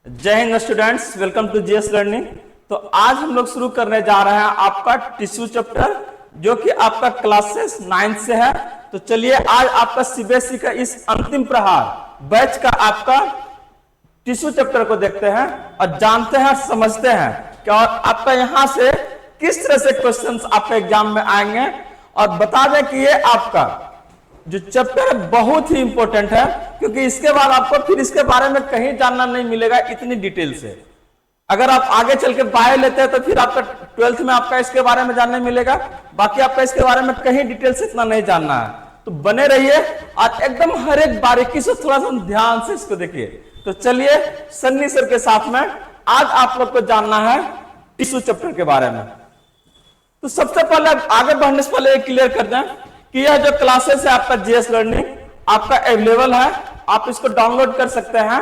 जय Hind students, welcome to GS learning. तो आज हम लोग शुरू करने जा रहे हैं आपका टिश्यू चैप्टर, जो कि आपका क्लासेस 9 से है। तो चलिए आज आपका सीबीएसई का इस अंतिम प्रहार बैच का आपका टिश्यू चैप्टर को देखते हैं और जानते हैं और समझते हैं कि और आपका यहां से किस तरह से क्वेश्चंस आपके एग्जाम में आएंगे। और बता दें कि ये आपका जो चैप्टर है बहुत ही इंपॉर्टेंट है, क्योंकि इसके बाद आपको फिर इसके बारे में कहीं जानना नहीं मिलेगा इतनी डिटेल से। अगर आप आगे चल के बायो लेते हैं तो फिर आपका 12th में आपका इसके बारे में जानने मिलेगा, बाकी आपका इसके बारे में कहीं डिटेल से इतना नहीं जानना है। तो बने रहिए और एकदम हर एक बारीकी से थोड़ा सा ध्यान से इसको देखिए। तो चलिए सन्नी सर के साथ में आज आप लोग को जानना है टिश्यू चैप्टर के बारे में। तो सबसे पहले आगे बढ़ने से पहले क्लियर कर दें कि यह जो क्लासेस है आपका जीएस लर्निंग आपका अवेलेबल है। आप इसको डाउनलोड कर सकते हैं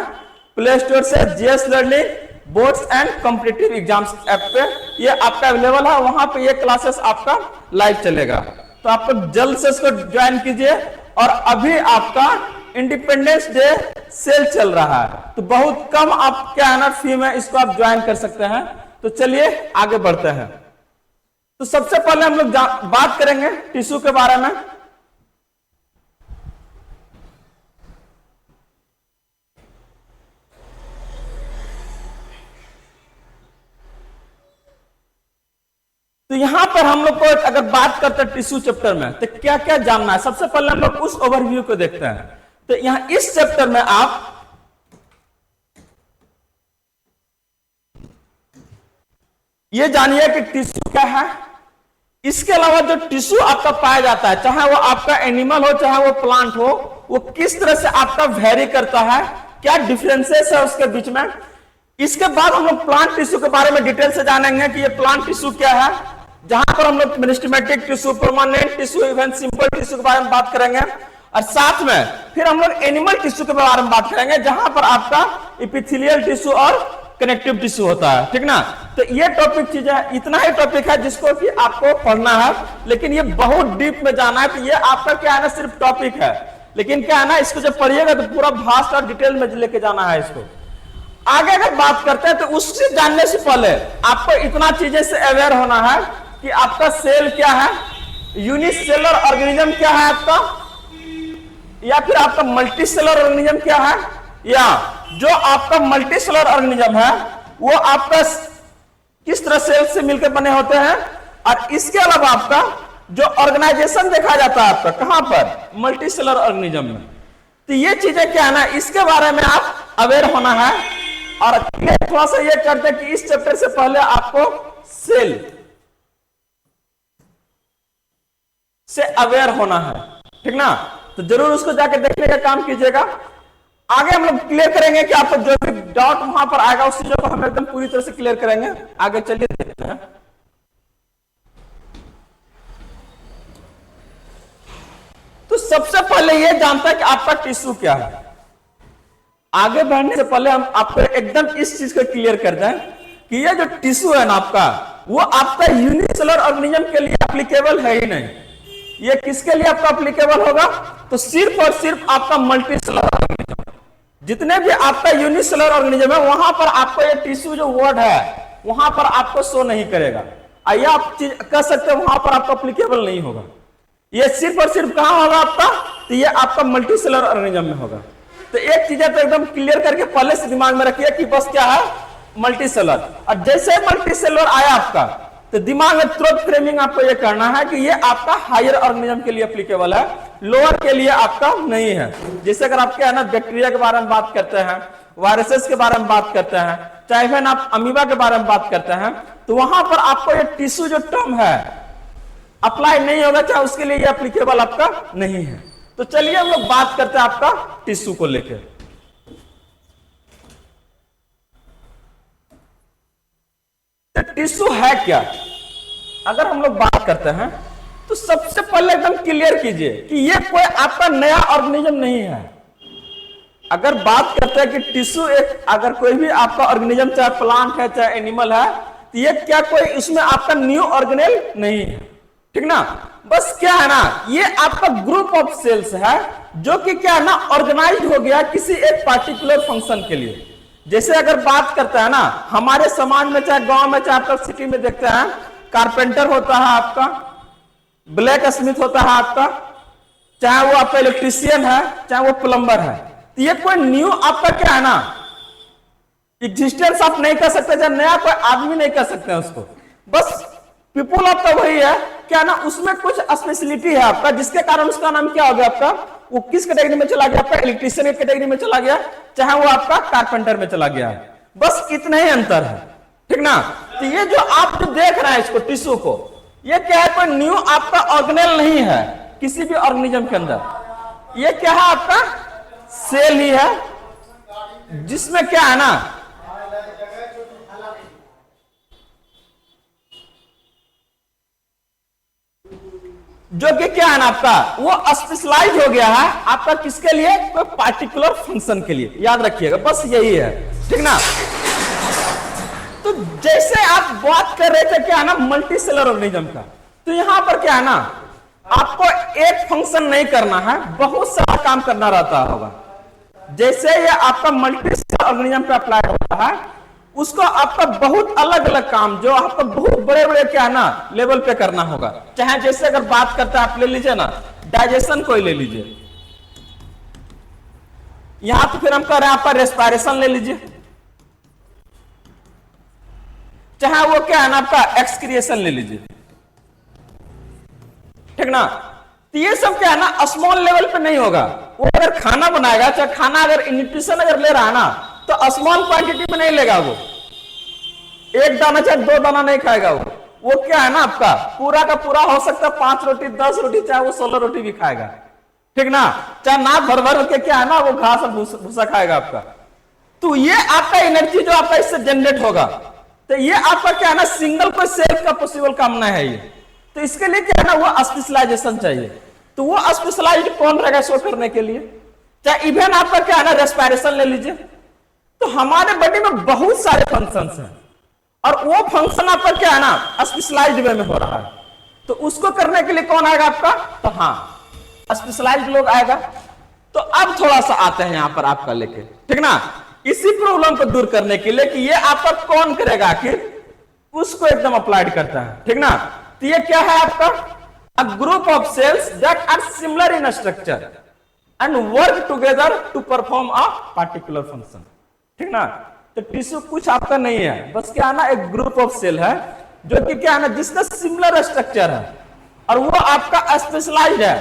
प्ले स्टोर से। GS learning boards and competitive exams app पे ये आपका अवेलेबल है। वहां पे ये क्लासेस आपका लाइव चलेगा। तो आप लोग जल्द से इसको ज्वाइन कीजिए। और अभी आपका इंडिपेंडेंस डे सेल चल रहा है, तो बहुत कम आप क्या है ना फी में इसको आप ज्वाइन कर सकते हैं। तो चलिए आगे बढ़ते हैं। तो सबसे पहले हम लोग बात करेंगे टिश्यू के बारे में। तो यहां पर हम लोग को अगर बात करते हैं टिश्यू चैप्टर में तो क्या क्या जानना है, सबसे पहले हम लोग उस ओवरव्यू को देखते हैं। तो यहां इस चैप्टर में आप ये जानिए कि टिश्यू क्या है। इसके अलावा जो टिश्यू आपका पाया जाता है, चाहे वो आपका एनिमल हो चाहे वो प्लांट हो, वो किस तरह से आपका वेरी करता है, क्या डिफरेंसेस है उसके बीच में। इसके बाद हम लोग प्लांट टिश्यू के बारे में डिटेल से जानेंगे कि ये प्लांट टिश्यू क्या है, जहां पर हम लोग meristematic tissue, permanent tissue, even simple tissue के बारे में बात करेंगे। और साथ में फिर हम लोग एनिमल टिश्यू के बारे में बात करेंगे, जहां पर आपका एपिथेलियल टिश्यू और कनेक्टिव टिश्यू होता है, ठीक ना। तो ये टॉपिक चीज है, इतना ही टॉपिक है जिसको कि आपको पढ़ना है, लेकिन ये बहुत डीप में जाना है। तो ये आपका क्या है ना सिर्फ टॉपिक है, लेकिन क्या है ना इसको जब पढ़िएगा तो पूरा भास्ट और डिटेल में लेके जाना है इसको। आगे अगर बात करते हैं तो उससे जानने से पहले आपको इतना चीजें से अवेयर होना है कि आपका सेल क्या है, यूनिसेलुलर ऑर्गेनिज्म क्या है आपका, या फिर आपका मल्टीसेलुलर ऑर्गेनिज्म क्या है, या जो आपका मल्टीसेलुलर ऑर्गेनिज्म है वो आपका किस तरह सेल से मिलकर बने होते हैं। और इसके अलावा आपका जो ऑर्गेनाइजेशन देखा जाता है आपका कहां पर, मल्टीसेलुलर ऑर्गेनिज्म में। तो ये चीजें क्या है ना इसके बारे में आप अवेयर होना है। और थोड़ा सा ये करते हैं कि इस चैप्टर से पहले आपको सेल से अवेयर होना है, ठीक ना। तो जरूर उसको जाके देखने का काम कीजिएगा। आगे हम लोग क्लियर करेंगे कि आपको जो भी डाउट वहां पर आएगा उस चीजों को हम एकदम पूरी तरह से क्लियर करेंगे। आगे चलिए देखते हैं। तो सबसे पहले यह जानता है कि आपका टिश्यू क्या है। आगे बढ़ने से पहले हम आपको एकदम इस चीज को क्लियर कर दें कि ये जो टिश्यू है ना आपका, वो आपका यूनिसेलुलर ऑर्गेनिज्म के लिए एप्लीकेबल है ही नहीं। ये किसके लिए आपका एप्लीकेबल होगा, तो सिर्फ और सिर्फ आपका मल्टीसेलुलर ऑर्गेनिज्म। जितने भी आपका यूनिसेलुलर ऑर्गेनिज्म है वहां पर आपको ये टिश्यू जो वर्ड है वहां पर आपको शो नहीं करेगा। आइए आप चीज कह सकते हैं वहां पर आपका एप्लीकेबल नहीं होगा। ये सिर्फ और सिर्फ कहां होगा आपका, तो ये आपका मल्टीसेलुलर ऑर्गेनिज्म में होगा। तो एक चीज तो एकदम क्लियर करके पहले से दिमाग में रखिए कि बस क्या है, मल्टीसेलुलर। और जैसे मल्टीसेलुलर आया आपका तो दिमाग में तुरंत फ्रेमिंग आपको ये करना है कि ये आपका हायर ऑर्गेनिज्म के लिए एप्लीकेबल है, लोअर के लिए आपका नहीं है। जैसे अगर आप क्या है ना बैक्टीरिया के बारे में बात करते हैं, वायरसेस के बारे में बात करते हैं, चाहे फिर आप अमीबा के बारे में बात करते हैं, तो वहां पर आपको ये टिश्यू जो टर्म है अप्लाई नहीं होगा, चाहे उसके लिए ये एप्लीकेबल आपका नहीं है। तो चलिए हम लोग बात करते हैं आपका टिश्यू को लेकर। टिश्यू है क्या, अगर हम लोग बात करते हैं तो सबसे पहले एकदम क्लियर कीजिए कि ये कोई आपका नया ऑर्गेनिज्म नहीं है। अगर बात करते हैं कि टिश्यू एक अगर कोई भी आपका ऑर्गेनिज्म चाहे प्लांट है चाहे एनिमल है, तो ये क्या कोई इसमें आपका न्यू ऑर्गेनेल नहीं है, ठीक ना। बस क्या है ना ये आपका ग्रुप ऑफ सेल्स है जो कि क्या है ना ऑर्गेनाइज हो गया किसी एक पार्टिकुलर फंक्शन के लिए। जैसे अगर बात करते हैं ना हमारे समाज में, चाहे गांव में, चाहे आपका सिटी में देखते हैं, कारपेंटर होता है आपका, ब्लैक स्मिथ होता है आपका, चाहे वो आपका इलेक्ट्रीशियन है, चाहे वो प्लम्बर है। तो ये कोई न्यू आपका क्या है ना एग्जिस्टेंस आप नहीं कर सकते, चाहे नया कोई आदमी नहीं कर सकते हैं उसको। बस पीपुल आपका वही है क्या ना, उसमें कुछ स्पेशलिटी है आपका, जिसके कारण उसका नाम क्या हो गया आपका, वो किस कैटेगरी में चला गया आपका, इलेक्ट्रीशियन की कैटेगरी में चला गया, चाहे वो आपका कारपेंटर में चला गया है। बस इतना ही अंतर है, ठीक ना। तो ये जो आप जो देख रहे हैं इसको, टिश्यू को, ये क्या है, कोई न्यू आपका ऑर्गेनेल नहीं है किसी भी ऑर्गेनिज्म के अंदर। ये क्या है आपका सेल ही है, जिसमें क्या है ना जो कि क्या है ना आपका वो स्पेशलाइज हो गया है आपका किसके लिए, कोई पार्टिकुलर फंक्शन के लिए। याद रखिएगा, बस यही है, ठीक ना। तो जैसे आप बात कर रहे थे क्या है ना मल्टी सेलर ऑर्गेनिज्म का, तो यहां पर क्या है ना आपको एक फंक्शन नहीं करना है, बहुत सारा काम करना रहता होगा। जैसे ये आपका मल्टी सेलर ऑर्गेनिज्म पे अप्लाई होता है, उसको आपका बहुत अलग अलग काम जो आपका बहुत बड़े बड़े क्या है ना लेवल पे करना होगा। चाहे जैसे अगर बात करते हैं आप ले लीजिए ना डाइजेशन को ही ले लीजिए, यहां तो फिर हम कह रहे हैं आपका रेस्पिरेशन ले लीजिए, चाहे वो क्या है ना आपका एक्सक्रिएशन ले लीजिए, ठीक ना। तो ये सब क्या है ना स्मॉल लेवल पे नहीं होगा। वो अगर खाना बनाएगा, चाहे खाना अगर न्यूट्रिशन अगर ले रहा है ना, तो स्मॉल क्वांटिटी में नहीं लेगा, वो एक दाना चाहे 2 दाना नहीं खाएगा। वो क्या है ना आपका पूरा का पूरा हो सकता है 5 रोटी 10 रोटी, चाहे वो 16 रोटी भी खाएगा, ठीक ना। चाहे नाक भर भर के क्या है ना वो घास और भूसा खाएगा आपका। तो ये आपका एनर्जी जो आपका इससे जनरेट होगा, तो ये आपका क्या है ना सिंगल कोई सेल का पॉसिबल काम नहीं है ये। तो इसके लिए क्या है ना वो स्पेशलाइजेशन चाहिए। तो वो स्पेशलाइज कौन रहेगा शो करने के लिए, चाहे इवन आपका क्या है ना रेस्पिरेशन ले लीजिए। तो हमारे बॉडी में बहुत सारे फंक्शंस हैं और वो फंक्शन आपका क्या है ना स्पेशलाइज्ड वे में हो रहा है। तो उसको करने के लिए कौन आएगा आपका, तो हाँ स्पेशलाइज्ड लोग आएगा। तो अब थोड़ा सा आते हैं यहां पर आपका लेके, ठीक ना, इसी प्रॉब्लम को दूर करने के लिए कि ये आपका कौन करेगा आखिर, उसको एकदम अप्लाइड करता है, ठीक ना। तो ये क्या है आपका a group of cells that are similar in structure and work together to perform a particular function, ठीक ना। तो टिश्यू कुछ आपका नहीं है, बस क्या है ना एक ग्रुप ऑफ सेल है जो कि क्या है ना जिसका सिमिलर स्ट्रक्चर है और वो आपका स्पेशलाइज्ड है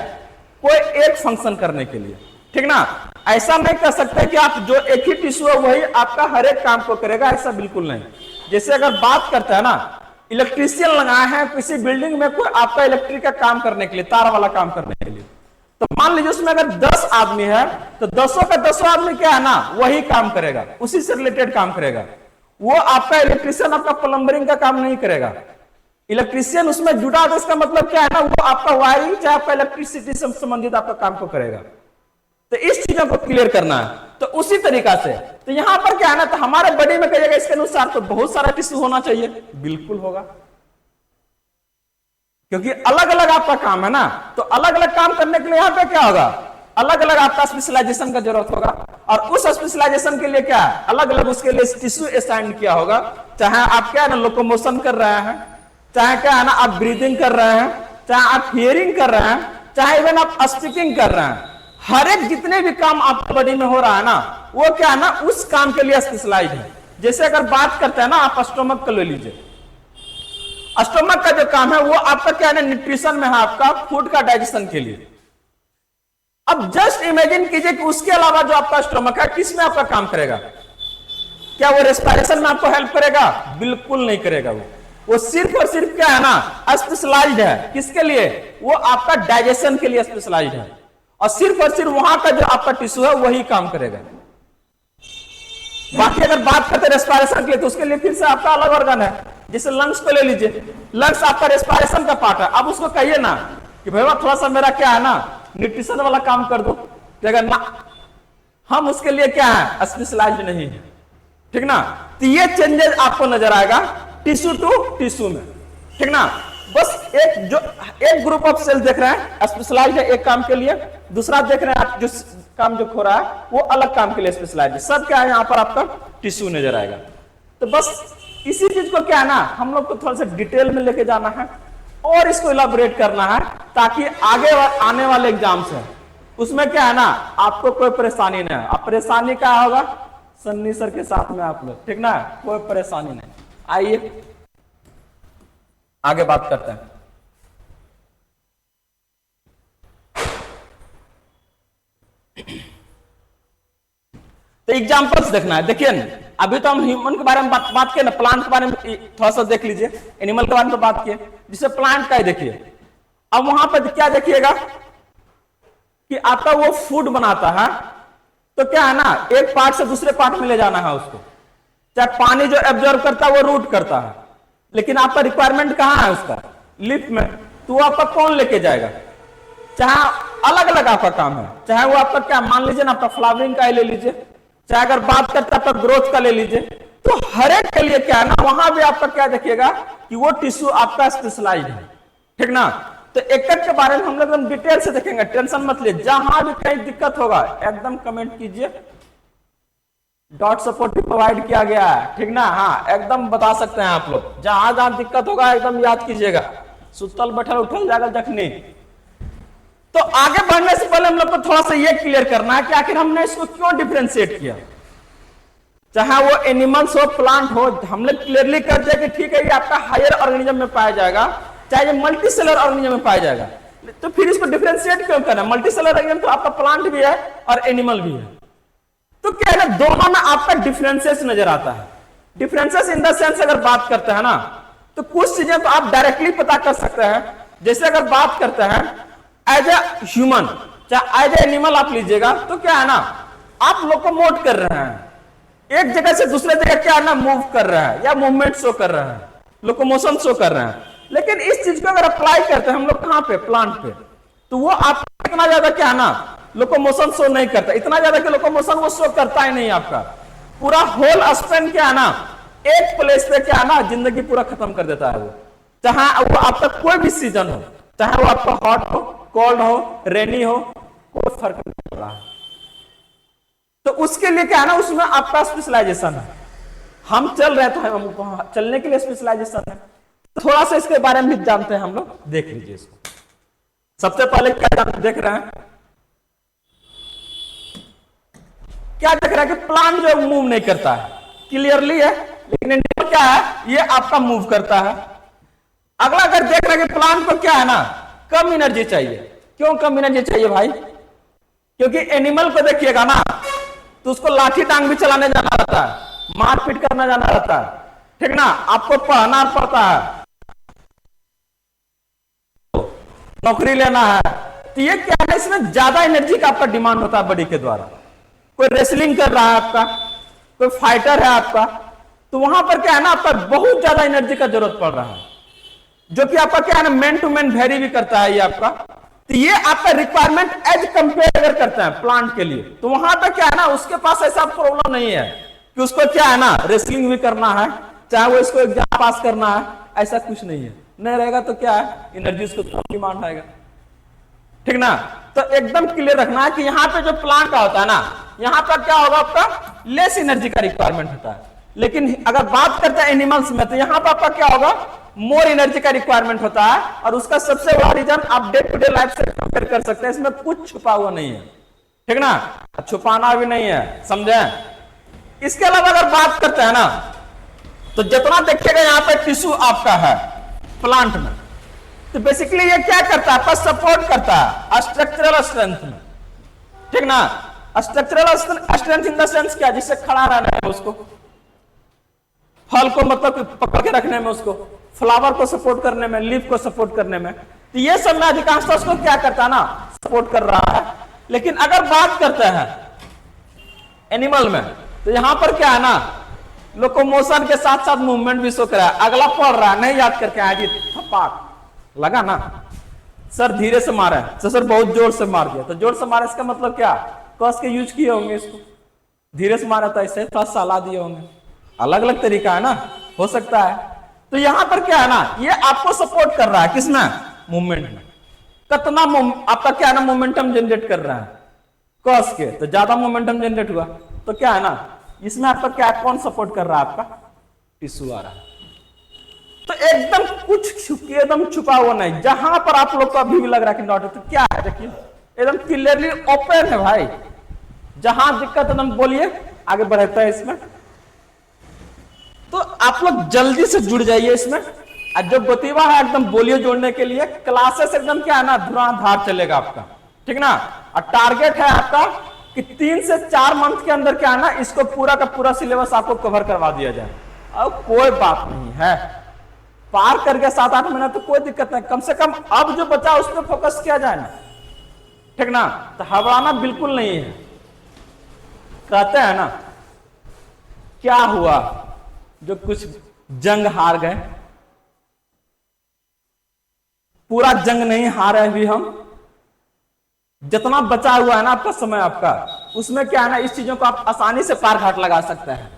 कोई एक फंक्शन करने के लिए, ठीक ना। ऐसा नहीं कर सकते कि आप जो एक ही टिश्यू है वही आपका हर एक काम को करेगा, ऐसा बिल्कुल नहीं। जैसे अगर बात करते हैं ना इलेक्ट्रीशियन लगाए हैं किसी बिल्डिंग में कोई आपका इलेक्ट्रिक का काम करने के लिए, तार वाला काम करने के लिए, तो मान लीजिए उसमें अगर 10 आदमी है तो 10 का 10 आदमी क्या है ना वही काम करेगा, उसी से रिलेटेड काम करेगा। वो आपका इलेक्ट्रीशियन आपका प्लम्बरिंग का काम नहीं करेगा। इलेक्ट्रीशियन उसमें जुड़ा तो इसका मतलब क्या है ना वो आपका वायरिंग चाहे आपका इलेक्ट्रिसिटी से संबंधित आपका काम को करेगा। तो इस चीजों को क्लियर करना है। तो उसी तरीका से तो यहां पर क्या है ना तो हमारे बॉडी में कहिएगा इसके अनुसार तो बहुत सारा टिश्यू होना चाहिए, बिल्कुल होगा, क्योंकि अलग अलग आपका काम है ना। तो अलग अलग काम करने के लिए यहां पे क्या होगा अलग अलग आपका स्पेशलाइजेशन का जरूरत होगा और उस स्पेशलाइजेशन के लिए क्या है अलग अलग उसके लिए टिश्यू असाइन किया होगा। चाहे आप क्या है ना लोकोमोशन कर रहे हैं, चाहे क्या है ना आप ब्रीदिंग कर रहे हैं, चाहे आप हियरिंग कर रहे हैं, चाहे इवन आप स्पीकिंग कर रहे हैं, हर एक जितने भी काम आपके बॉडी में हो रहा है ना वो क्या है ना उस काम के लिए स्पेशलाइज है। जैसे अगर बात करते हैं ना आप स्टोमक को ले लीजिए, स्टोमक का जो काम है वो आपका क्या है ना न्यूट्रिशन में है, आपका फूड का डाइजेशन के लिए। अब जस्ट इमेजिन कीजिए कि उसके अलावा जो आपका स्टोमक है किसमें आपका काम करेगा, क्या वो रेस्पिरेशन में आपको हेल्प करेगा, बिल्कुल नहीं करेगा। वो सिर्फ और सिर्फ क्या है ना स्पेशलाइज्ड है किसके लिए, वो आपका डाइजेशन के लिए स्पेशलाइज्ड है और सिर्फ वहां का जो आपका टिश्यू है वही काम करेगा। बाकी अगर बात करते रेस्पिरेशन के लिए तो उसके लिए फिर से आपका अलग ऑर्गन है। जैसे लंग्स को ले लीजिए, लंग्स आपका रेस्पिरेशन का पार्ट है। अब उसको कहिए ना कि भैया थोड़ा सा मेरा क्या है ना न्यूट्रिशन वाला काम कर दो, अगर ना हम उसके लिए क्या है स्पेशलाइज्ड नहीं है, ठीक ना। तो ये चेंजेस आपको नजर आएगा टिश्यू टू टिश्यू में, ठीक ना। बस एक ग्रुप ऑफ सेल देख रहे हैं स्पेशलाइज्ड है एक काम के लिए, दूसरा देख रहे हैं आप जो काम जो हो रहा है वो अलग काम के लिए स्पेशलाइज्ड है। सब क्या है यहाँ पर आपका टिश्यू नजर आएगा। तो बस इसी चीज को क्या है ना हम लोग को थोड़ा सा डिटेल में लेके जाना है और इसको इलाबोरेट करना है, ताकि आगे आने वाले एग्जाम्स है उसमें क्या है ना आपको कोई परेशानी नहीं है। अब परेशानी क्या होगा सन्नी सर के साथ में आप लोग, ठीक ना, कोई परेशानी नहीं। आइए आगे बात करते हैं। तो एग्जांपल्स देखना है। देखिए अभी तो हम ह्यूमन के बारे में बात किए ना, प्लांट के बारे में थोड़ा सा देख लीजिए, एनिमल के बारे में तो बात किए, जिसे प्लांट का ही देखिए। अब वहां पर क्या देखिएगा कि आपका वो फूड बनाता है, तो क्या है ना एक पार्ट से दूसरे पार्ट में ले जाना है उसको। चाहे पानी जो एब्जॉर्ब करता है वो रूट करता है, लेकिन आपका रिक्वायरमेंट कहाँ है उसका लिप में, तो वो आपका कौन लेके जाएगा। चाहे अलग अलग आपका काम है, चाहे वो आपका क्या मान लीजिए ना आपका फ्लावरिंग का ही ले लीजिए, चाहे अगर बात करते हैं आपका ग्रोथ का ले लीजिए, तो हर एक के लिए क्या है ना वहां भी आपका क्या देखिएगा कि वो टिश्यू आपका स्पेशलाइज्ड है, ठीक ना। तो एक के बारे में हम लोग एकदम डिटेल से देखेंगे, टेंशन मत लिए। जहां भी कहीं दिक्कत होगा एकदम कमेंट कीजिए, डॉट सपोर्ट प्रोवाइड किया गया है, ठीक ना। हाँ एकदम बता सकते हैं आप लोग, जहां जहां दिक्कत होगा एकदम याद कीजिएगा, सुतल बैठल उठल जाकर जखनी। तो आगे बढ़ने से पहले हम लोग को थोड़ा सा ये क्लियर करना है कि आखिर हमने इसको क्यों डिफरेंशिएट किया। चाहे वो एनिमल्स हो प्लांट हो, हमने क्लियरली कर दिया कि ठीक है ये आपका हायर ऑर्गेनिज्म में पाया जाएगा, चाहे ये मल्टी सेलर ऑर्गेनिज्म में पाया जाएगा। तो फिर इसको डिफरेंशिएट क्यों करना, मल्टी सेलर ऑर्गेनिज्म तो आपका प्लांट भी है और एनिमल भी है। तो क्या है ना दोनों में आपका डिफरेंसेस नजर आता है। डिफरेंसेस इन द सेंस अगर बात करते हैं ना, तो कुछ चीजें तो आप डायरेक्टली पता कर सकते हैं। जैसे अगर बात करते हैं एज ए ह्यूमन चाहे एज ए एनिमल आप लीजिएगा, तो क्या है ना आप लोकोमोट कर रहे हैं, एक जगह से दूसरे जगह क्या है ना मूव कर रहे हैं या मूवमेंट शो कर रहे हैं, लोकोमोशन शो कर रहे हैं। लेकिन इस चीज को अगर अप्लाई करते हैं हम लोग कहां पे, प्लांट पे, तो वो आप इतना ज्यादा क्या है ना लोकोमोशन शो नहीं करता, इतना ज्यादा कि लोकोमोशन वो शो करता ही नहीं। आपका पूरा होल स्पेन क्या है ना एक प्लेस पे क्या है ना जिंदगी पूरा खत्म कर देता है वो, चाहे वो आपका कोई भी सीजन हो, चाहे वो आपका हॉट हो कोल्ड हो रेनी हो, कोई फर्क नहीं पड़ रहा है। तो उसके लिए क्या है ना उसमें आपका स्पेशलाइजेशन है। हम चल रहे थे, हम चलने के लिए स्पेशलाइजेशन है। तो थोड़ा सा इसके बारे में भी जानते हैं हम लोग, देख लीजिए इसको। सबसे पहले क्या देख रहे हैं, क्या देख रहा है कि प्लांट जो मूव नहीं करता है, क्लियरली है, लेकिन एनिमल क्या है ये आपका मूव करता है। अगला अगर देख रहे हैं कि प्लांट को क्या है ना कम एनर्जी चाहिए। क्यों कम एनर्जी चाहिए भाई, क्योंकि एनिमल को देखिएगा ना तो उसको लाठी टांग भी चलाने जाना रहता है, मारपीट करना जाना रहता है, ठीक ना, आपको पढ़ना पड़ता है, नौकरी लेना है। तो ये क्या है इसमें ज्यादा एनर्जी का आपका डिमांड होता है बॉडी के द्वारा। कोई रेसलिंग कर रहा है आपका, कोई फाइटर है आपका, तो वहां पर क्या है ना आपका बहुत ज्यादा एनर्जी का जरूरत पड़ रहा है, जो कि आपका क्या है ना मैन टू मैन वेरी भी करता है ये आपका। तो ये आपका रिक्वायरमेंट एज कंपेयर अगर करते हैं प्लांट के लिए, तो वहां पर क्या है ना उसके पास ऐसा प्रॉब्लम नहीं है कि उसको क्या है ना रेसलिंग भी करना है, चाहे वो इसको एग्जाम पास करना है, ऐसा कुछ नहीं है। नहीं रहेगा तो क्या है एनर्जी उसको कम डिमांड आएगा, ठीक ना। तो एकदम क्लियर रखना है कि यहाँ पे जो प्लांट का होता है ना यहाँ पर क्या होगा आपका लेस एनर्जी का रिक्वायरमेंट होता है। लेकिन अगर बात करते हैं एनिमल्स में, तो यहाँ पर आपका क्या होगा मोर एनर्जी का रिक्वायरमेंट होता है। और उसका सबसे बड़ा रीजन आप डे टू डे लाइफ से कंपेयर कर सकते हैं, इसमें कुछ छुपा हुआ नहीं है, ठीक ना, छुपाना भी नहीं है, समझे। इसके अलावा अगर बात करते हैं ना तो जितना देखिएगा यहाँ पे टिश्यू आपका है प्लांट में, तो बेसिकली ये क्या करता है आपका सपोर्ट करता है स्ट्रक्चरल स्ट्रेंथ में, ठीक ना। Structural strength in the sense क्या, जिससे खड़ा रहना है उसको, फल को मतलब पकड़ के रखने में, उसको फ्लावर को सपोर्ट करने में, लीफ को सपोर्ट करने में। तो ये सब में अधिकांशतः उसको क्या करता है ना सपोर्ट कर रहा है। लेकिन अगर बात करते हैं एनिमल में, तो यहां पर क्या है ना लोकोमोशन के साथ साथ मूवमेंट भी शो कर रहा है। अगला पढ़ रहा है नहीं याद करके आया जी, थपाक लगा ना, सर धीरे से मारा है, तो सर बहुत जोर से मार दिया। तो जोर से मारा इसका मतलब क्या, कस के यूज किए होंगे इसको, धीरे से मारा था इसे थोड़ा साला दिए होंगे, अलग अलग तरीका है ना, हो सकता है। तो यहां पर क्या है ना ये आपको सपोर्ट कर रहा है किसमें, मूवमेंट में। कितना आपका क्या है ना मोमेंटम जनरेट कर रहा है कस के, तो ज्यादा मोमेंटम जनरेट हुआ तो क्या है ना इसमें आपका क्या कौन सपोर्ट कर रहा है? आपका टिश्यू आ रहा है। तो एकदम कुछ एकदम छुपा हुआ नहीं, जहां पर आप लोग को अभी भी लग रहा है कि नॉट है, तो क्या है देखिए एकदम क्लियरली ओपन है भाई। जहां दिक्कत एकदम बोलिए, आगे बढ़ता है इसमें। तो आप लोग जल्दी से जुड़ जाइए इसमें। और जो गोतीवा है एकदम बोलिए जोड़ने के लिए, क्लासेस एकदम क्या है ना धुआंधार चलेगा आपका, ठीक ना। और टारगेट है आपका कि 3 से 4 मंथ के अंदर क्या है ना इसको पूरा का पूरा सिलेबस आपको कवर करवा दिया जाए। अब कोई बात नहीं है, पार करके 7-8 महीना तो कोई दिक्कत नहीं, कम से कम अब जो बचा उस पर फोकस किया जाए ना, ठीक ना। तो हबड़ाना बिल्कुल नहीं है। कहते हैं ना क्या हुआ जो कुछ जंग हार गए, पूरा जंग नहीं हारे अभी हम। जितना बचा हुआ है ना आपका समय आपका, उसमें क्या है ना इस चीजों को आप आसानी से पार घाट लगा सकते हैं।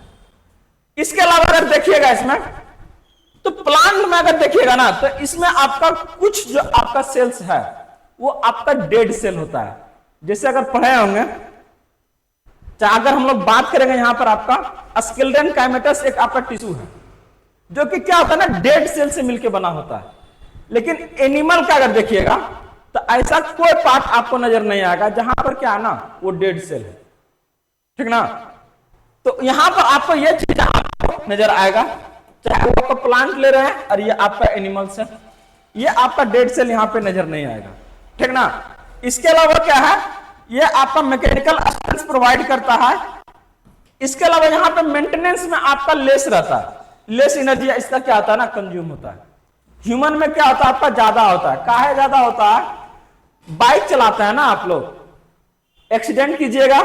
इसके अलावा अगर देखिएगा इसमें, तो प्लांट में अगर देखिएगा ना, तो इसमें आपका कुछ जो आपका सेल्स है वो आपका डेड सेल होता है। जैसे अगर पढ़े होंगे, चाहे अगर हम लोग बात करेंगे यहां पर आपका स्केलेटन काइमेटस एक आपका टिश्यू है जो कि क्या होता है ना डेड सेल से मिलकर बना होता है। लेकिन एनिमल का अगर देखिएगा तो ऐसा कोई पार्ट आपको नजर नहीं आएगा जहां पर क्या है ना वो डेड सेल है, ठीक ना। तो यहां पर आपको ये चीज आपको नजर आएगा, चाहे वो आपका प्लांट ले रहे हैं और ये आपका एनिमल्स है, ये आपका डेड सेल यहां पे नजर नहीं आएगा, ठीक ना। इसके अलावा क्या है, ये आपका मैकेनिकल असिस्टेंस प्रोवाइड करता है। इसके अलावा यहां पे मेंटेनेंस में आपका लेस रहता है, लेस एनर्जी इसका क्या होता है ना कंज्यूम होता है। ह्यूमन में क्या होता है आपका ज्यादा होता है। काहे ज्यादा होता है? बाइक चलाते हैं ना आप लोग, एक्सीडेंट कीजिएगा,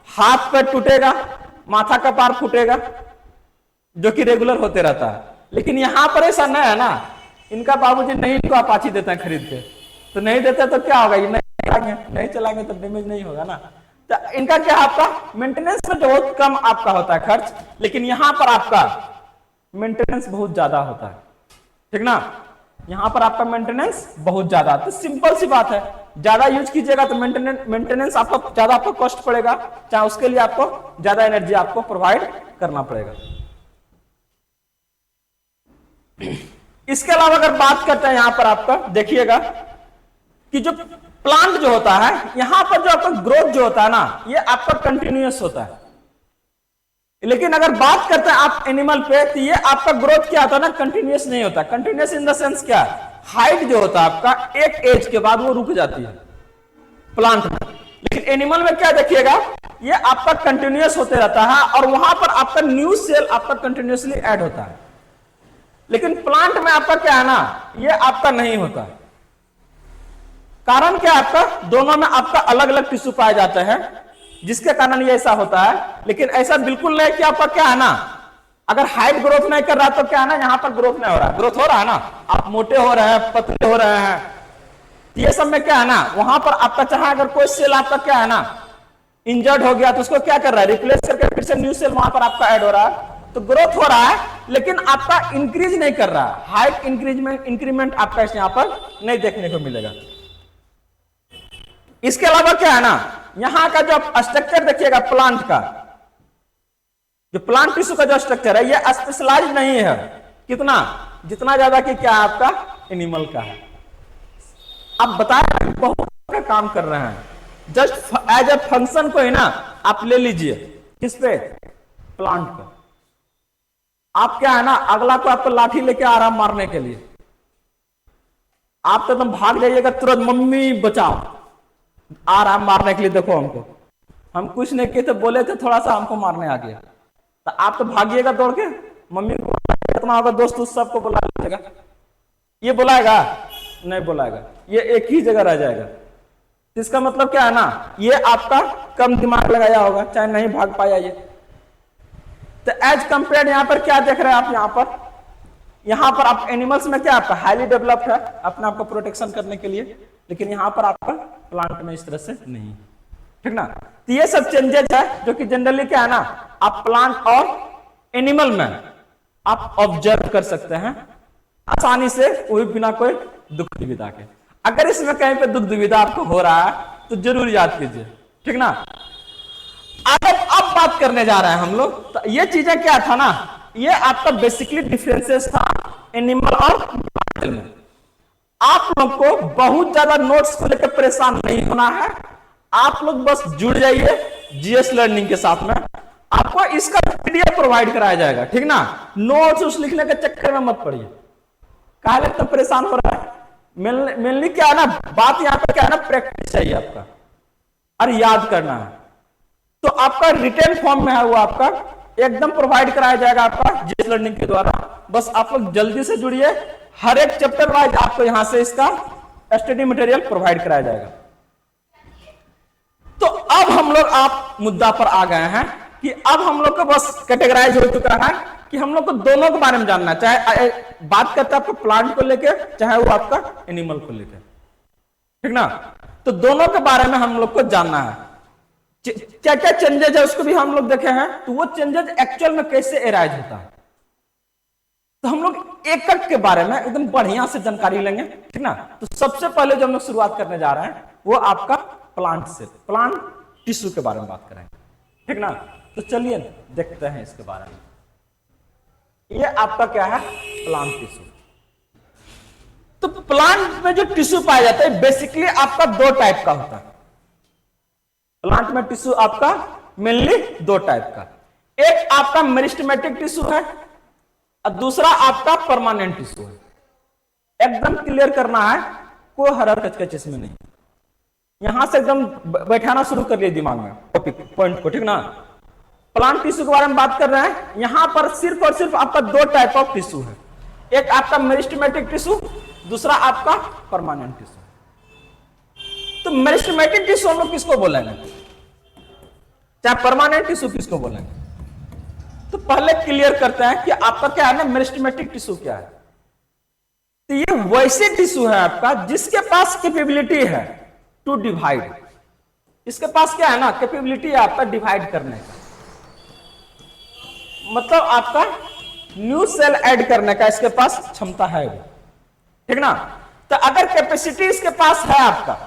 हाथ पैर टूटेगा, माथा का पार फूटेगा, जो कि रेगुलर होते रहता है। लेकिन यहां पर ऐसा नहीं है ना, इनका बाबूजी नहीं इनको अपाची देते हैं खरीद के, तो नहीं देते तो क्या होगा, नहीं चलाएंगे तो डैमेज नहीं होगा ना। तो इनका क्या आपका मेंटेनेंस में बहुत कम आपका होता है खर्च, लेकिन यहां पर आपका मेंटेनेंस बहुत ज्यादा होता है, ठीक ना। यहां पर आपका मेंटेनेंस बहुत ज्यादा, तो सिंपल सी बात है, ज्यादा यूज कीजिएगा तो मेंटेनेंस आपको ज्यादा आपको कॉस्ट पड़ेगा, चाहे उसके लिए आपको ज्यादा एनर्जी आपको प्रोवाइड करना पड़ेगा। इसके अलावा अगर बात करते हैं यहां पर आपका देखिएगा कि जो प्लांट जो होता है यहां पर जो आपका ग्रोथ जो होता है ना ये आपका कंटिन्यूअस होता है। लेकिन अगर बात करते हैं आप एनिमल पे, तो ये आपका ग्रोथ क्या होता है ना कंटिन्यूअस नहीं होता। कंटिन्यूअस इन द सेंस क्या है, हाइट जो होता है आपका एक एज के बाद वो रुक जाती है प्लांट में। लेकिन एनिमल में क्या देखिएगा, ये आपका कंटिन्यूअस होते रहता है और वहां पर आपका न्यू सेल आपका कंटिन्यूअसली ऐड होता है। लेकिन प्लांट में आपका क्या है ना ये आपका नहीं होता। कारण क्या आपका, दोनों में आपका अलग अलग टिश्यू पाए जाते हैं जिसके कारण ये ऐसा होता है। लेकिन ऐसा बिल्कुल नहीं कि आपका क्या है ना अगर हाइट ग्रोथ नहीं कर रहा तो क्या है ना यहाँ पर ग्रोथ नहीं हो रहा है। ग्रोथ हो रहा है ना, आप मोटे हो रहे हैं, पतले हो रहे हैं, ये सब में क्या है ना वहां पर आपका चाहे अगर कोई सेल आपका क्या है ना इंजर्ड हो गया तो उसको क्या कर रहा है, रिप्लेस करके फिर से न्यू सेल वहां पर आपका ऐड हो रहा है। तो ग्रोथ हो रहा है लेकिन आपका इंक्रीज नहीं कर रहा है, हाइट इंक्रीमेंट आपका यहाँ पर नहीं देखने को मिलेगा। इसके अलावा क्या है ना यहां का जो स्ट्रक्चर देखिएगा प्लांट का, जो प्लांट टिश्यू का जो स्ट्रक्चर है ये स्पेशलाइज नहीं है कितना जितना ज्यादा कि क्या आपका एनिमल का है। आप बताए बहुत का काम कर रहे हैं, जस्ट एज ए फंक्शन को ही ना आप ले लीजिए किस पे, प्लांट को। आप क्या है ना अगला को आपको लाठी लेके आ रहा मारने के लिए, आप तो एकदम भाग जाइएगा तुरंत, मम्मी बचाओ, आ रहा मारने के लिए, देखो हमको, हम कुछ नहीं किए थे, बोले थे थोड़ा सा हमको मारने आ गया, तो आप तो भागिएगा दौड़ के, मम्मी को कितना होगा, दोस्त उस सबको बुला लीजिएगा। ये बुलाएगा नहीं बुलाएगा, ये एक ही जगह रह जाएगा। इसका मतलब क्या है ना ये आपका कम दिमाग लगाया होगा, चाहे नहीं भाग पाया ये। तो एज कंपेयर यहां पर क्या देख रहे हैं आप, यहां पर आप एनिमल्स में क्या आपका हाईली डेवलप्ड है अपने आप को प्रोटेक्शन करने के लिए, लेकिन यहां पर आपका प्लांट में इस तरह से नहीं, ठीक ना। तो ये सब चेंजेस है जो कि जनरली क्या है ना आप प्लांट और एनिमल में आप ऑब्जर्व कर सकते हैं आसानी से, कोई बिना कोई दुख दुविधा के। अगर इसमें कहीं पे दुख दुविधा आपको हो रहा है तो जरूर याद कीजिए, ठीक ना। अब बात करने जा रहे हैं हम लोग, तो ये चीजें क्या था ना, ये आपका बेसिकली डिफरेंसेस था एनिमल और प्लांट में। आप लोग को बहुत ज्यादा नोट्स को लेकर परेशान नहीं होना है, आप लोग बस जुड़ जाइए जीएस लर्निंग के साथ में। आपको इसका पीडीएफ प्रोवाइड कराया जाएगा, ठीक ना। नोट्स उस लिखने के चक्कर में मत पड़िए, काहे लगता परेशान हो रहा है। मेनली क्या है ना, बात यहां पर क्या है ना, प्रैक्टिस चाहिए आपका और याद करना है। तो आपका रिटर्न फॉर्म में है वो आपका एकदम प्रोवाइड कराया जाएगा आपका जीएस लर्निंग के द्वारा। बस आप लोग जल्दी से जुड़िए, हर एक चैप्टर वाइज आपको यहां से इसका स्टडी मटेरियल प्रोवाइड कराया जाएगा। तो अब हम लोग आप मुद्दा पर आ गए हैं कि अब हम लोग को बस कैटेगराइज हो चुका है कि हम लोग को दोनों के बारे में जानना है, चाहे बात करते हैं आपको प्लांट को लेकर, चाहे वो आपका एनिमल को लेकर, ठीक ना। तो दोनों के बारे में हम लोग को जानना है। क्या क्या चेंजेज है उसको भी हम लोग देखे हैं, तो वो चेंजेज एक्चुअल में कैसे एराइज होता है, तो हम लोग एक एक के बारे में एकदम बढ़िया से जानकारी लेंगे, ठीक ना। तो सबसे पहले जो हम लोग शुरुआत करने जा रहे हैं वो आपका प्लांट से, प्लांट टिश्यू के बारे में बात करेंगे, ठीक ना। तो चलिए देखते हैं इसके बारे में। ये आपका क्या है, प्लांट टिश्यू। तो प्लांट में जो टिश्यू पाया जाता है बेसिकली आपका दो टाइप का होता है। प्लांट में टिश्यू आपका मेनली दो टाइप का, एक आपका मेरिस्टेमेटिक टिश्यू है और दूसरा आपका परमानेंट टिश्यू है। एकदम क्लियर करना है, कोई हरर कचकच इसमें नहीं। यहां से एकदम बैठाना शुरू कर लिए दिमाग में टॉपिक पॉइंट को, ठीक ना। प्लांट टिश्यू के बारे में बात कर रहे हैं, यहां पर सिर्फ और सिर्फ आपका दो टाइप ऑफ टिश्यू है, एक आपका मेरिस्टेमेटिक टिश्यू, दूसरा आपका परमानेंट टिश्यू। तो मेरिस्टेमेटिक टिश्यू हम लोग किसको बोलेंगे, चाहे परमानेंट टिश्यू किसको बोलेंगे। तो पहले क्लियर करते हैं कि आपका क्या है ना, मेरिस्टेमेटिक टिश्यू क्या है। तो ये वैसे टिश्यू है आपका जिसके पास कैपेबिलिटी है टू डिवाइड। इसके पास क्या है ना, कैपेबिलिटी है आपका डिवाइड करने का, मतलब आपका न्यू सेल ऐड करने का इसके पास क्षमता है, ठीक ना। तो अगर कैपेसिटी इसके पास है आपका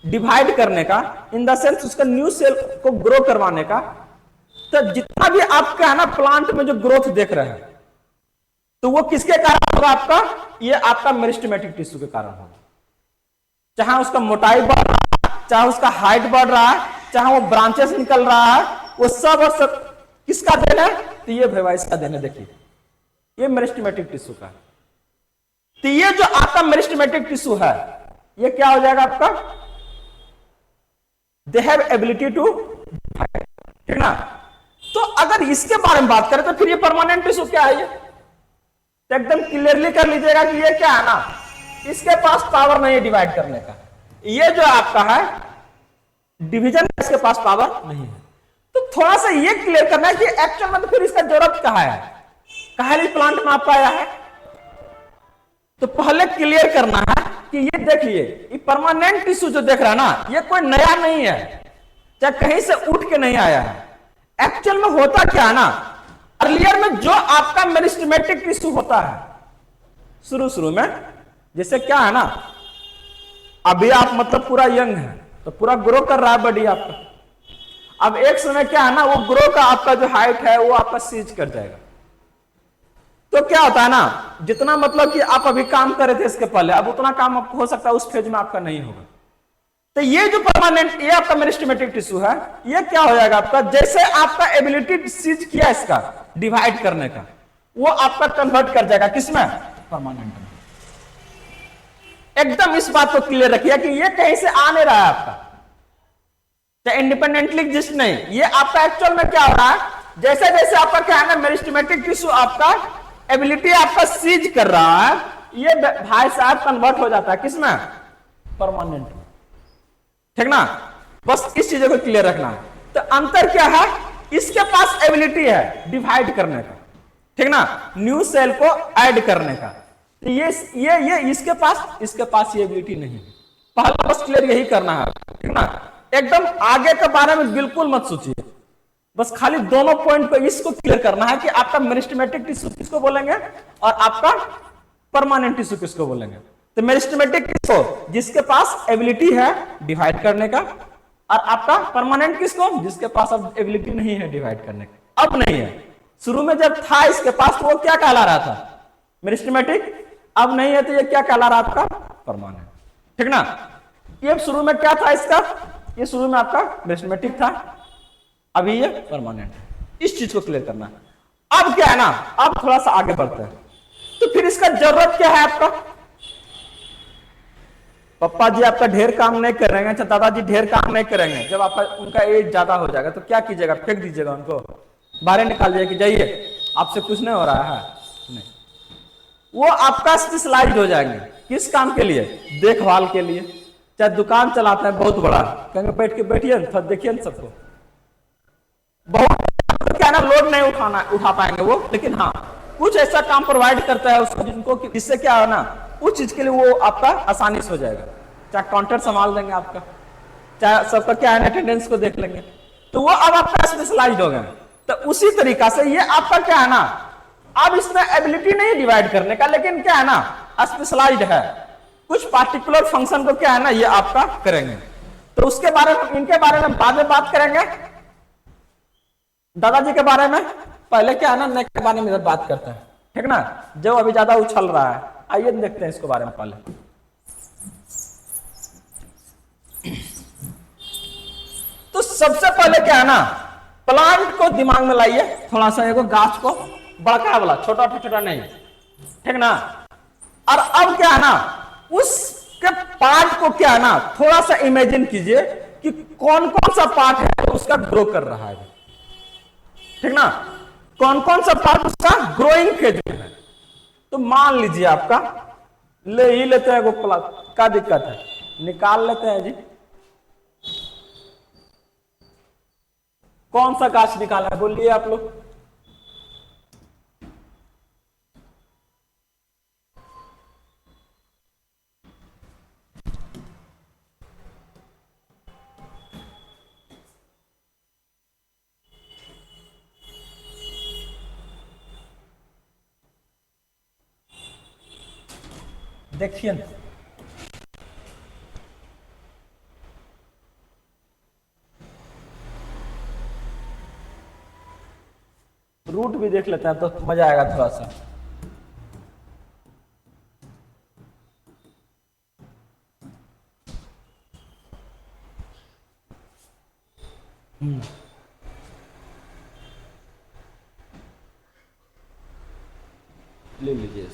डिवाइड करने का, इन द सेंस उसका न्यू सेल को ग्रो करवाने का, तो जितना भी आपका है ना प्लांट में जो ग्रोथ देख रहे हैं, तो वो किसके कारण होगा आपका, ये आपका मेरिस्टेमेटिक टिश्यू के कारण होगा। चाहे उसका मोटाई बढ़ रहा है, चाहे उसका हाइट बढ़ रहा है, चाहे वो ब्रांचेस निकल रहा है, वो सब और सब किसका देन है, तो ये वेवाइस का देन है। देखिए ये मेरिस्टेमेटिक टिश्यू का। तो ये जो आपका मेरिस्टेमेटिक टिश्यू है ये क्या हो जाएगा आपका, दे हैव एबिलिटी टू, ठीक ना। तो अगर इसके बारे में बात करें तो फिर ये परमानेंट टिश्यू क्या है, ये तो एकदम क्लियरली कर लीजिएगा कि ये क्या है ना, इसके पास पावर नहीं है डिवाइड करने का। ये जो आपका है डिवीजन, इसके पास पावर नहीं है। तो थोड़ा सा ये क्लियर करना है कि एक्चुअल में तो फिर इसका जरूरत कहां है, कहां प्लांट में आपका आया है। तो पहले क्लियर करना है कि ये देखिए, ये परमानेंट टिश्यू जो देख रहा है ना, ये कोई नया नहीं है, चाहे कहीं से उठ के नहीं आया है। एक्चुअल में होता क्या है ना, अर्लियर में जो आपका मेरिस्टेमेटिक टिश्यू होता है शुरू में, जैसे क्या है ना, अभी आप मतलब पूरा यंग है तो पूरा ग्रो कर रहा है बॉडी आपका। अब एक समय क्या है ना, वो ग्रो का आपका जो हाइट है वो आपका सीज कर जाएगा। तो क्या होता है ना, जितना मतलब कि आप अभी काम कर रहे थे इसके पहले, अब उतना काम आपको हो सकता है उस फेज में आपका नहीं होगा। तो ये जो परमानेंट, ये आपका मेरिस्टेमेटिक टिश्यू है, ये क्या हो जाएगा आपका, जैसे आपका एबिलिटी सीज किया इसका डिवाइड करने का, वो आपका कन्वर्ट कर जाएगा किसमें, परमानेंट में। एकदम इस बात को क्लियर रखिए कि ये कहीं से आ नहीं रहा है आपका, तो इंडिपेंडेंटली एग्जिस्ट नहीं, ये आपका एक्चुअल में क्या हो रहा है, जैसे जैसे आपका क्या है ना मेरिस्टेमेटिक टिश्यू आपका एबिलिटी आपका सीज कर रहा है, ये भाई साहब कन्वर्ट हो जाता है किसमें, परमानेंट में, ठीक ना। बस इस चीजों को क्लियर रखना है। तो अंतर क्या है, इसके पास एबिलिटी है डिवाइड करने का, ठीक ना, न्यू सेल को ऐड करने का। तो ये इसके पास ये एबिलिटी नहीं है। पहला बस क्लियर यही करना है, ठीक ना। एकदम आगे के बारे में बिल्कुल मत सोचिए, बस खाली दोनों पॉइंट को इसको क्लियर करना है कि आपका मेरिस्टेमेटिक टिश्यू किसको बोलेंगे और आपका परमानेंट टिश्यू किसको बोलेंगे। तो मेरिस्टेमेटिक टिश्यू जिसके पास एबिलिटी है डिवाइड करने का, और आपका परमानेंट किसको, जिसके पास अब एबिलिटी नहीं है डिवाइड करने की, अब नहीं है। शुरू में जब था इसके पास तो वो क्या कहला रहा था, मेरिस्टेमेटिक, अब नहीं है तो ये क्या कहला रहा आपका, परमानेंट। ठीक ना, ये शुरू में क्या था इसका, ये शुरू में आपका मेरिस्टेमेटिक था, अभी ये परमानेंट है। इस चीज को क्लियर करना है। अब क्या है ना, अब थोड़ा सा आगे बढ़ते हैं, तो फिर इसका जरूरत क्या है आपका, पापा जी आपका ढेर काम नहीं करेंगे, अच्छा दादाजी ढेर काम नहीं करेंगे, जब आपका उनका एज ज्यादा हो जाएगा तो क्या कीजिएगा, फेंक दीजिएगा उनको, बाहर निकाल दिया कि जाइए आपसे कुछ नहीं हो रहा है, नहीं, वो आपका स्पेशलाइज्ड हो जाएंगे। किस काम के लिए, देखभाल के लिए। चाहे दुकान चलाते हैं बहुत बड़ा, कहेंगे बैठ के बैठिए ना, देखिए ना सबको, बहुत क्या ना लोड नहीं उठा पाएंगे वो, लेकिन हाँ कुछ ऐसा काम प्रोवाइड करता है उसको जिनको, जिससे क्या है ना, उस चीज के लिए वो आपका आसानी से हो जाएगा। चाहे काउंटर संभाल देंगे आपका, चाहे सबका क्या है अटेंडेंस को देख लेंगे, तो वो अब आपका स्पेशलाइज्ड हो गए। तो उसी तरीका से ये आपका क्या है ना, अब इसमें एबिलिटी नहीं डिवाइड करने का, लेकिन क्या है ना स्पेशलाइज्ड है, कुछ पार्टिकुलर फंक्शन को क्या है ना ये आपका करेंगे। तो उसके बारे में, इनके बारे में बाद में बात करेंगे, दादाजी के बारे में पहले क्या है ना नेक के बारे में इधर बात करते हैं, ठीक ना, जो अभी ज्यादा उछल रहा है। आइए देखते हैं इसके बारे में पहले। तो सबसे पहले क्या है ना, प्लांट को दिमाग में लाइए थोड़ा सा, एगो गाछ को बड़का वाला, छोटा छोटा नहीं, ठीक ना। और अब क्या है ना, उसके पार्ट को क्या है ना थोड़ा सा इमेजिन कीजिए कि कौन कौन सा पार्ट है तो उसका ग्रो कर रहा है, ठीक ना, कौन कौन सा पार्ट उसका ग्रोइंग फेज में है। तो मान लीजिए आपका ले ही लेते हैं वो प्लांट, क्या दिक्कत है, निकाल लेते हैं जी। कौन सा गाछ निकाला है बोलिए आप लोग, देखिए रूट भी देख लेते हैं तो मजा आएगा थोड़ा सा। ले लीजिए।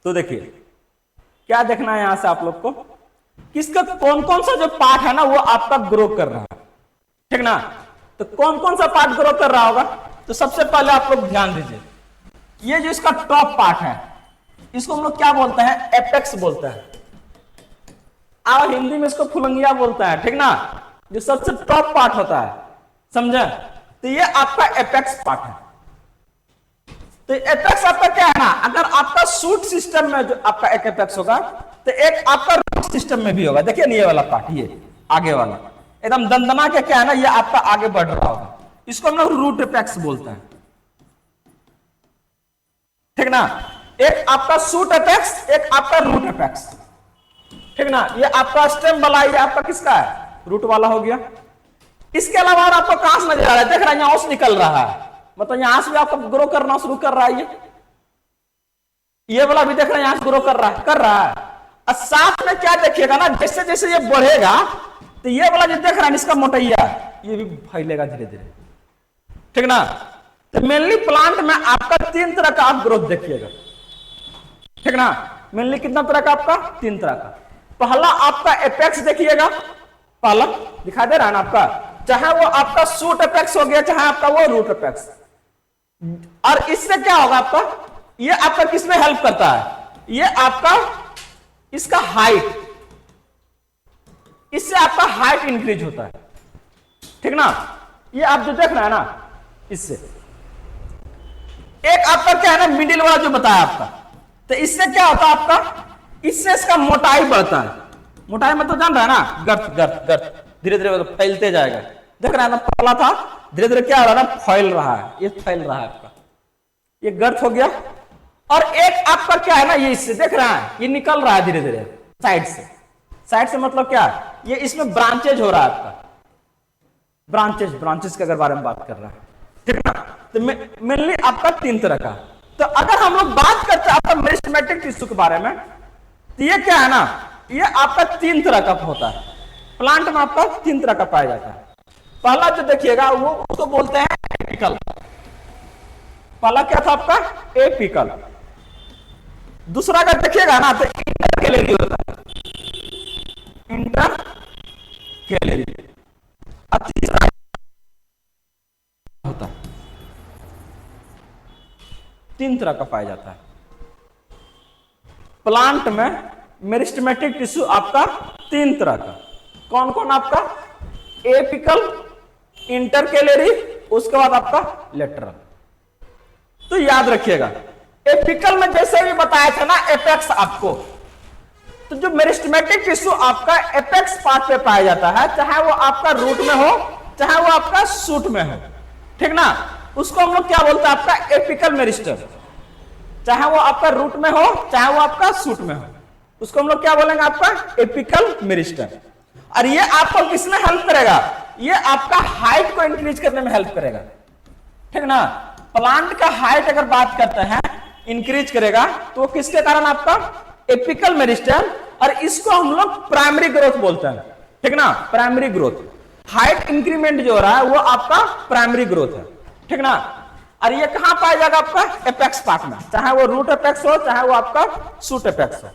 तो देखिए क्या देखना है यहां से आप लोग को, किसका कौन कौन सा जो पार्ट है ना वो आपका ग्रो कर रहा है, ठीक ना। तो कौन कौन सा पार्ट ग्रो कर रहा होगा, तो सबसे पहले आप लोग ध्यान दीजिए, ये जो इसका टॉप पार्ट है इसको हम लोग क्या बोलते हैं, एपेक्स बोलते हैं, और हिंदी में इसको फुलंगिया बोलता है, ठीक ना, जो सबसे टॉप पार्ट होता है, समझे। तो ये आपका एपेक्स पार्ट है। तो एपेक्स आपका क्या है ना, अगर आपका शूट सिस्टम में जो आपका एक एपेक्स होगा तो एक आपका रूट सिस्टम में भी होगा। देखिए ये वाला पार्ट, ये आगे वाला एकदम दंदना के क्या है ना, ये आपका आगे बढ़ रहा होगा, इसको हम लोग रूट एपेक्स बोलते हैं, ठीक ना। एक आपका शूट एपेक्स, एक आपका रूट एपेक्स, ठीक ना। ये आपका स्टेम वाला, ये आपका किसका है, रूट वाला हो गया। इसके अलावा आपको कहां से नजर आ रहा है, देख रहा है यहां से निकल रहा है, मतलब यहां से भी आपको ग्रो करना शुरू कर रहा है। ये वाला भी देख रहे हैं यहां से ग्रो कर रहा है। और साथ में क्या देखिएगा ना, जैसे जैसे ये बढ़ेगा तो ये वाला जो देख रहा है इसका मोटैया ये भी फैलेगा धीरे धीरे, ठीक ना। तो मेनली प्लांट में आपका 3 तरह का आप ग्रोथ देखिएगा, ठीक ना। मेनली कितना तरह का आपका, 3 तरह का। पहला आपका एपेक्स देखिएगा, पहला दिखाई दे रहा है ना आपका, चाहे वो आपका शूट एपेक्स हो गया, चाहे आपका वो रूट एपेक्स। और इससे क्या होगा आपका, ये आपका किसमें हेल्प करता है, ये आपका इसका हाइट, इससे आपका हाइट इंक्रीज होता है, ठीक ना। ये आप जो देख रहे हैं ना, इससे एक आपका क्या है ना मिडिल वाला जो बताया आपका, तो इससे क्या होता है आपका, इससे इसका मोटाई बढ़ता है। मोटाई में तो जान रहा है ना, गर्थ गर्थ गर्थ धीरे धीरे फैलते जाएगा, देख रहा है ना, पतला था धीरे धीरे क्या हो रहा है ना, फैल रहा है, ये फैल रहा है आपका, ये गर्थ हो गया। और एक आपका क्या है ना, ये इससे देख रहा है ये निकल रहा है धीरे धीरे साइड से, साइड से मतलब क्या, ये इसमें ब्रांचेज हो रहा है आपका, ब्रांचेस के अगर बारे में बात कर रहा है, ठीक ना। तो मेनली आपका 3 तरह का। तो अगर हम लोग बात करते हैं आपका मेरिस्टेमेटिक टिश्यू के बारे में, तो ये क्या है ना, ये आपका 3 तरह का होता है। प्लांट में आपका 3 तरह का पाया जाता है। पहला जो देखिएगा वो उसको बोलते हैं एपिकल। पहला क्या था आपका, एपिकल। दूसरा अगर देखिएगा ना तो इंटरकैलेरी होता है, इंटरकैलेरी। और तीसरा होता है, 3 तरह का पाया जाता है प्लांट में। मेरिस्टेमेटिक टिश्यू आपका 3 तरह का। कौन कौन आपका, एपिकल, इंटरकैलेरी, उसके बाद आपका लेटरल। तो याद रखिएगा, एपिकल में जैसे भी बताया था ना एपेक्स आपको, तो जो मेरिस्टेमेटिक टिश्यू आपका एपेक्स पार्ट पे पाया जाता है, चाहे वो आपका रूट में हो चाहे वो आपका शूट में हो, ठीक ना, उसको हम लोग क्या बोलते हैं, आपका एपिकल मेरिस्टेम। चाहे वो आपका रूट में हो चाहे वो आपका शूट में हो, उसको हम लोग क्या बोलेंगे, आपका एपिकल मेरिस्टेम। और ये आपको किसमें हेल्प करेगा, ये आपका हाइट को इंक्रीज करने में हेल्प करेगा, ठीक ना। प्लांट का हाइट अगर बात करते हैं इंक्रीज करेगा, तो किसके कारण, आपका एपिकल मेरिस्टेम। और इसको हम लोग प्राइमरी ग्रोथ बोलते हैं, ठीक ना, प्राइमरी ग्रोथ। हाइट इंक्रीमेंट जो हो रहा है वो आपका प्राइमरी ग्रोथ है, ठीक ना। और ये कहां पाया जाएगा, आपका एपेक्स पार्ट में, चाहे वो रूट एपेक्स हो चाहे वो आपका शूट एपेक्स हो।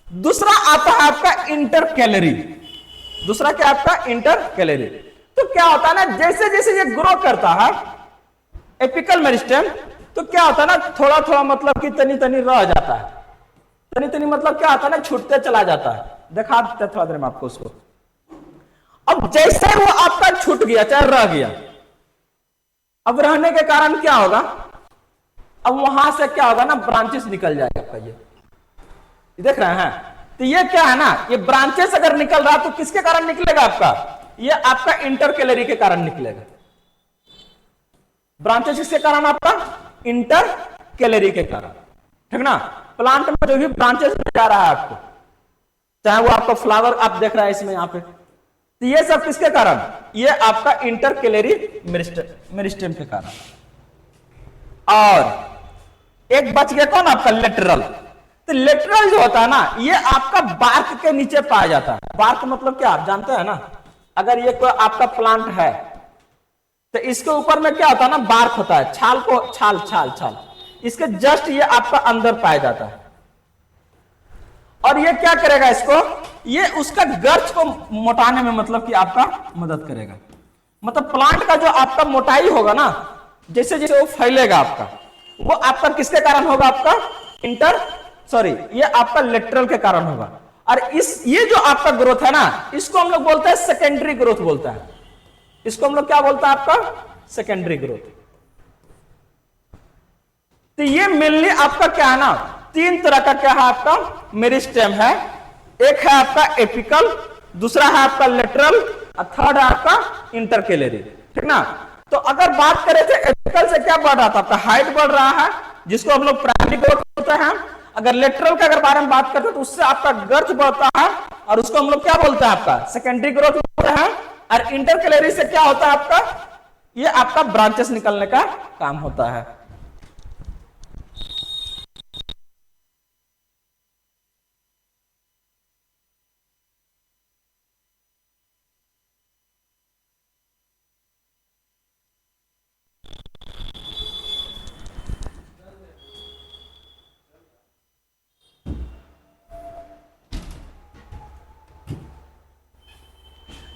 दूसरा आता है आपका इंटरकैलेरी। दूसरा क्या आपका, इंटरकैलेरी। तो क्या होता है ना, जैसे जैसे ये ग्रो करता है एपिकल मेरिस्टेम, तो क्या होता है ना, थोड़ा थोड़ा मतलब कि तनी तनी रह जाता है। तनी तनी मतलब क्या होता है ना, छूटते चला जाता है। दिखा देते थोड़ा देर में आपको उसको। अब जैसे वो आपका छूट गया चाहे रह गया, अब रहने के कारण क्या होगा, अब वहां से क्या होगा ना, ब्रांचेस निकल जाएगा आपका। ये देख रहे हैं, तो ये क्या है ना, ये ब्रांचेस अगर निकल रहा तो किसके कारण निकलेगा आपका, ये आपका इंटरकैलेरी के कारण निकलेगा। ब्रांचेस किसके कारण, आपका इंटरकैलेरी के कारण, ठीक ना। प्लांट में जो भी ब्रांचेस जा रहा है आपको, चाहे वो आपका फ्लावर आप देख रहे हैं इसमें यहाँ पे, तो ये सब किसके कारण, ये आपका इंटरकैलेरी मेरिस्टेम के कारण। और एक बच गया कौन, आपका लेटरल। तो लेटरल जो होता है ना, ये आपका बार्क के नीचे पाया जाता है। बार्क मतलब क्या, आप जानते हैं ना, अगर ये कोई आपका प्लांट है तो इसके ऊपर में क्या होता है ना, बार्क होता है, छाल को छाल छाल छाल, इसके जस्ट ये आपका अंदर पाया जाता है। और ये क्या करेगा, इसको ये उसका गर्च को मोटाने में मतलब कि आपका मदद करेगा। मतलब प्लांट का जो आपका मोटाई होगा ना, जैसे जैसे वो फैलेगा आपका, वो आपका किसके कारण होगा, आपका ये आपका लेटरल के कारण होगा। और ये जो आपका ग्रोथ है ना, इसको हम लोग बोलते हैं सेकेंडरी ग्रोथ बोलता है। इसको हम लोग क्या बोलते हैं, आपका सेकेंडरी ग्रोथ। तो ये मेनली आपका क्या है ना, 3 तरह का क्या है, आपका मेरिस्टेम है। एक है आपका एपिकल, दूसरा है आपका लेटरल, और थर्ड है आपका इंटरकैलेरी, ठीक ना। तो अगर बात करें तो एपिकल से क्या बढ़ रहा था, आपका हाइट बढ़ रहा है, जिसको हम लोग प्राइमरी ग्रोथ बोलते हैं। अगर लेटरल के अगर बारे में बात करते हैं तो उससे आपका गर्थ बढ़ता है, और उसको हम लोग क्या बोलते हैं, आपका सेकेंडरी ग्रोथ बोलते हैं। और इंटरकैलेरी से क्या होता है, आपका ये आपका ब्रांचेस निकलने का काम होता है।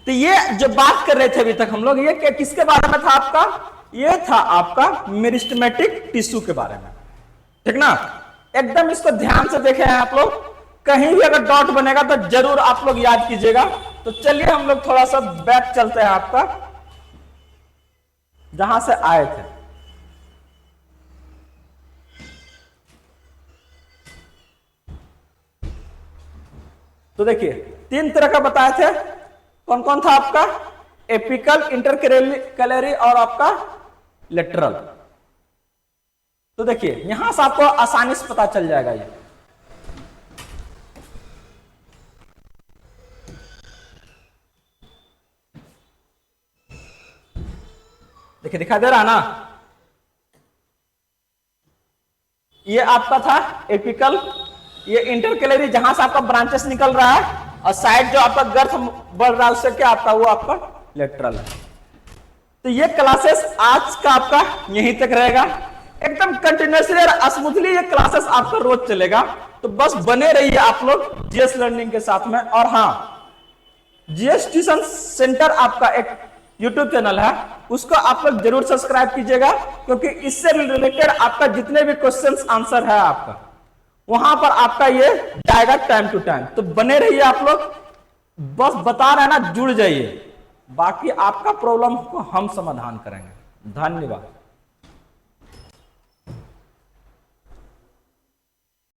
तो ये जो बात कर रहे थे अभी तक हम लोग, ये किसके बारे में था, आपका ये था आपका मेरिस्टेमेटिक टिश्यू के बारे में, ठीक ना। एकदम इसको ध्यान से देखे हैं आप लोग, कहीं भी अगर डॉट बनेगा तो जरूर आप लोग याद कीजिएगा। तो चलिए हम लोग थोड़ा सा बैक चलते हैं, आपका जहां से आए थे। तो देखिए 3 तरह का बताए थे, कौन कौन था, आपका एपिकल, इंटरकैलेरी और आपका लेटरल। तो देखिए यहां से आपको आसानी से पता चल जाएगा। ये देखिए दिखाई दे रहा है ना, ये आपका था एपिकल, ये इंटरकैलरी जहां से आपका ब्रांचेस निकल रहा है, और साइड जो आपका गर्थ बढ़ रहा है उससे क्या आपका वो आपका लेटरल है। तो ये क्लासेस आज का आपका यहीं तक रहेगा, एकदम कंटिन्यूसली और स्मूथली ये क्लासेस आपका रोज चलेगा। तो बस बने रहिए आप लोग जीएस लर्निंग के साथ में। और हाँ, जीएस ट्यूशन सेंटर आपका एक यूट्यूब चैनल है, उसको आप लोग जरूर सब्सक्राइब कीजिएगा, क्योंकि इससे रिलेटेड आपका जितने भी क्वेश्चंस आंसर है आपका वहां पर आपका ये जाएगा टाइम टू टाइम। तो बने रहिए आप लोग, बस बता रहे हैं ना, जुड़ जाइए, बाकी आपका प्रॉब्लम को हम समाधान करेंगे। धन्यवाद।